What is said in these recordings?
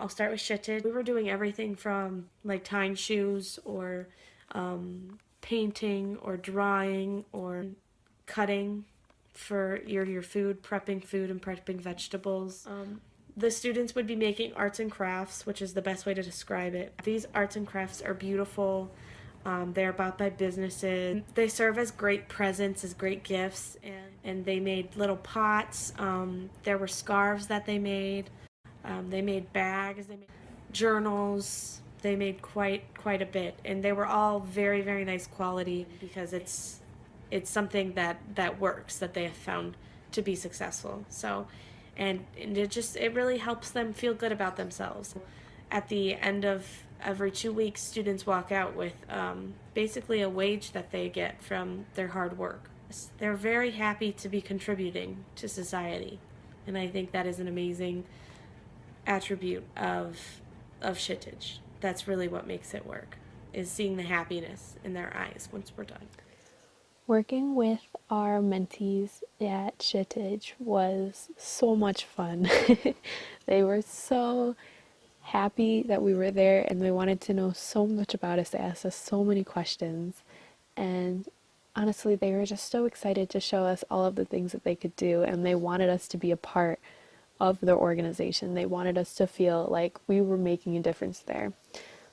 I'll start with Shitted. We were doing everything from like tying shoes or painting or drawing or cutting for your food, prepping food and prepping vegetables. The students would be making arts and crafts, which is the best way to describe it. These arts and crafts are beautiful. They're bought by businesses. They serve as great presents, as great gifts, and they made little pots. There were scarves that they made. They made bags. They made journals. They made quite a bit, and they were all very nice quality because it's something that works, that they have found to be successful. So, and it really helps them feel good about themselves. At the end of every 2 weeks, students walk out with basically a wage that they get from their hard work. They're very happy to be contributing to society, and I think that is an amazing attribute of Shittage. That's really what makes it work, is seeing the happiness in their eyes once we're done. Working with our mentees at Shittage was so much fun. They were so happy that we were there and they wanted to know so much about us. They asked us so many questions. And honestly, they were just so excited to show us all of the things that they could do. And they wanted us to be a part of their organization. They wanted us to feel like we were making a difference there.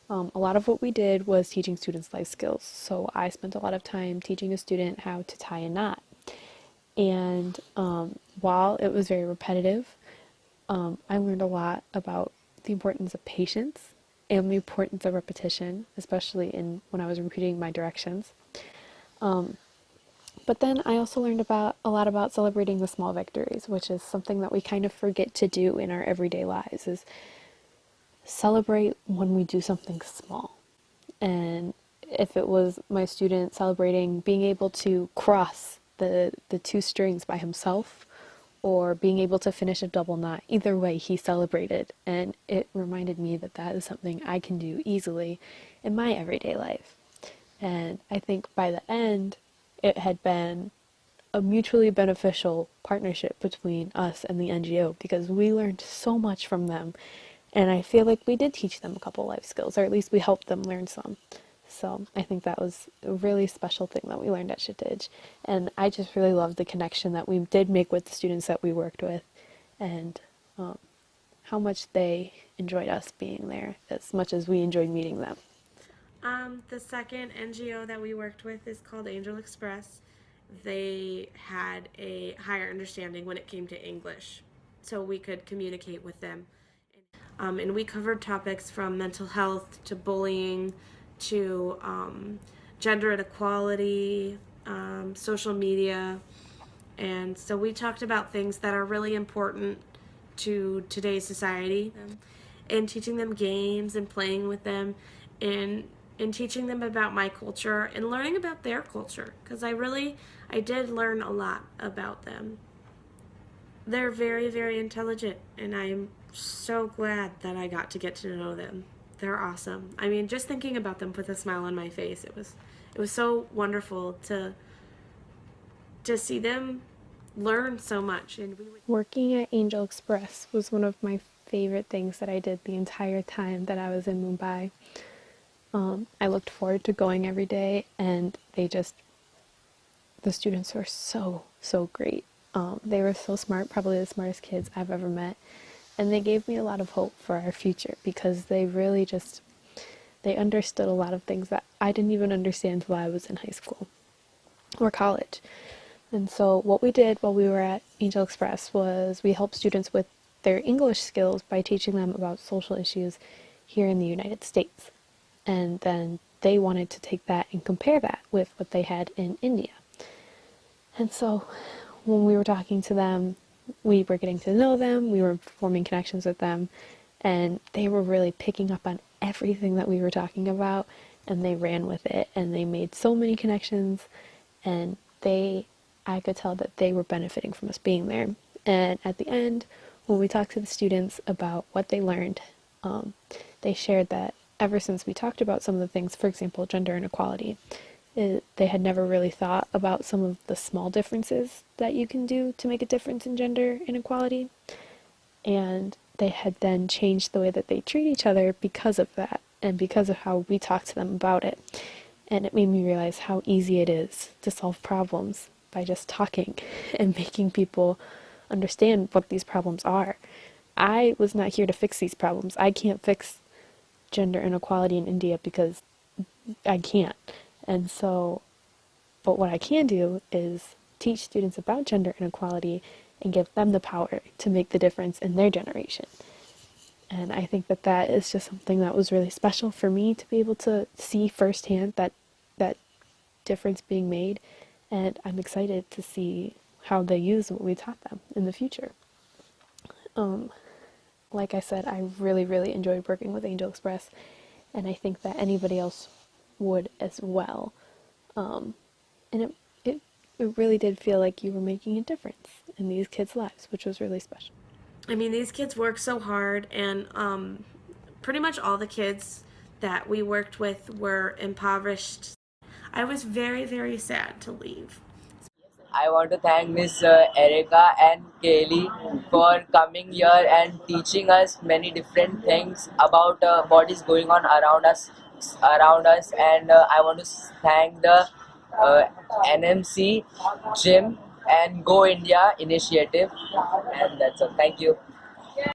A lot of what we did was teaching students life skills. So I spent a lot of time teaching a student how to tie a knot. And while it was very repetitive, I learned a lot about the importance of patience and the importance of repetition, especially when I was repeating my directions. But then I also learned about a lot about celebrating the small victories, which is something that we kind of forget to do in our everyday lives, is celebrate when we do something small. And if it was my student celebrating being able to cross the two strings by himself or being able to finish a double knot, either way he celebrated, and it reminded me that that is something I can do easily in my everyday life. And I think by the end it had been a mutually beneficial partnership between us and the NGO because we learned so much from them. And I feel like we did teach them a couple life skills, or at least we helped them learn some. So I think that was a really special thing that we learned at Shittage. And I just really loved the connection that we did make with the students that we worked with and how much they enjoyed us being there as much as we enjoyed meeting them. The second NGO that we worked with is called Angel Express. They had a higher understanding when it came to English, so we could communicate with them. And we covered topics from mental health to bullying to gender inequality, social media. And so we talked about things that are really important to today's society and teaching them games and playing with them and teaching them about my culture and learning about their culture because I did learn a lot about them. They're very intelligent and I'm so glad that I got to get to know them. They're awesome. I mean, just thinking about them put a smile on my face. It was so wonderful to see them learn so much. And Working at Angel Express was one of my favorite things that I did the entire time that I was in Mumbai. I looked forward to going every day, and the students were so great. They were so smart, probably the smartest kids I've ever met. And they gave me a lot of hope for our future because they really they understood a lot of things that I didn't even understand while I was in high school or college. And so what we did while we were at Angel Express was we helped students with their English skills by teaching them about social issues here in the United States. And then they wanted to take that and compare that with what they had in India. And so when we were talking to them, we were getting to know them, we were forming connections with them, and they were really picking up on everything that we were talking about, and they ran with it, and they made so many connections, and I could tell that they were benefiting from us being there. And at the end, when we talked to the students about what they learned, they shared that ever since we talked about some of the things, for example, gender inequality, they had never really thought about some of the small differences that you can do to make a difference in gender inequality. And they had then changed the way that they treat each other because of that and because of how we talk to them about it. And it made me realize how easy it is to solve problems by just talking and making people understand what these problems are. I was not here to fix these problems. I can't fix gender inequality in India because I can't. And so, but what I can do is teach students about gender inequality and give them the power to make the difference in their generation. And I think that that is just something that was really special for me to be able to see firsthand that difference being made. And I'm excited to see how they use what we taught them in the future. Like I said, I really, really enjoyed working with Angel Express, and I think that anybody else would as well. And it really did feel like you were making a difference in these kids' lives, which was really special. I mean, these kids work so hard, and pretty much all the kids that we worked with were impoverished. I was very, very sad to leave. I want to thank Miss Erica and Kaylee for coming here and teaching us many different things about what is going on around us. And I want to thank the uh, NMC, Gym, and Go India initiative. And that's all. Thank you.